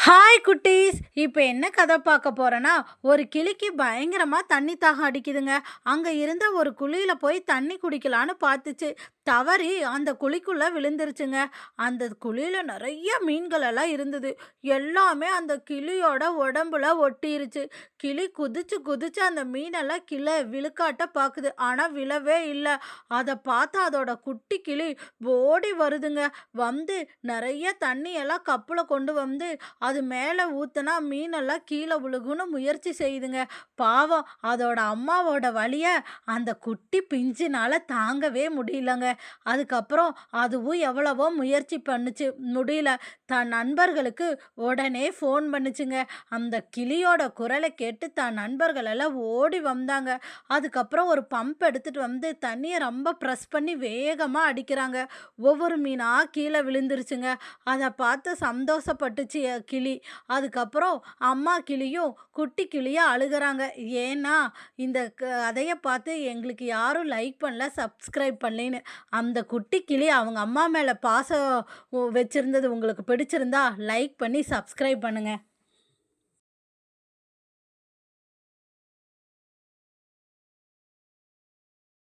Hi குட்டீஸ்! இப்போ என்ன கதை பார்க்க போறேன்னா, ஒரு கிளிக்கு பயங்கரமா தண்ணி தாகம் அடிக்குதுங்க. அங்க இருந்த ஒரு குழியில போய் தண்ணி குடிக்கலான்னு பார்த்துச்சு. தவறி அந்த குழிக்குள்ள விழுந்துருச்சுங்க. அந்த குழியில நெறைய மீன்கள் எல்லாம் இருந்தது. எல்லாமே அந்த கிளியோட உடம்புல ஒட்டிருச்சு. கிளி குதிச்சு குதிச்சு அந்த மீனெல்லாம் விழுக்காட்ட பார்க்குது. ஆனா விழவே இல்ல. அத பார்த்து அதோட குட்டி கிளி ஓடி வருதுங்க. வந்து நெறைய தண்ணியெல்லாம் கப்புல கொண்டு வந்து அது மேலே ஊத்துனா மீனெல்லாம் கீழே விழுகும்னு முயற்சி செய்யுதுங்க. பாவம் அதோட அம்மாவோட வலிய அந்த குட்டி பிஞ்சுனால தாங்கவே முடியலங்க. அதுக்கப்புறம் அதுவும் எவ்வளவோ முயற்சி பண்ணுச்சு, முடியல. தன் நண்பர்களுக்கு உடனே ஃபோன் பண்ணுச்சுங்க. அந்த கிளியோட குரலை கேட்டு தன் நண்பர்கள் எல்லாம் ஓடி வந்தாங்க. அதுக்கப்புறம் ஒரு பம்ப் எடுத்துட்டு வந்து தண்ணியை ரொம்ப ப்ரெஸ் பண்ணி வேகமாக அடிக்கிறாங்க. ஒவ்வொரு மீனா கீழே விழுந்துருச்சுங்க. அதை பார்த்து சந்தோஷப்பட்டுச்சு கிளி. அதுக்கப்புறம் அம்மா கிளியும் குட்டி கிளியும் அழுகுறாங்க. ஏன்னா இந்த கதையை பார்த்து எங்களுக்கு யாரும் லைக் பண்ணல, சப்ஸ்கிரைப் பண்ணலேன்னு. அந்த குட்டி கிளி அவங்க அம்மா மேலே பாசம் வச்சிருந்தது உங்களுக்கு பிடிச்சிருந்தா லைக் பண்ணி சப்ஸ்கிரைப் பண்ணுங்கள்.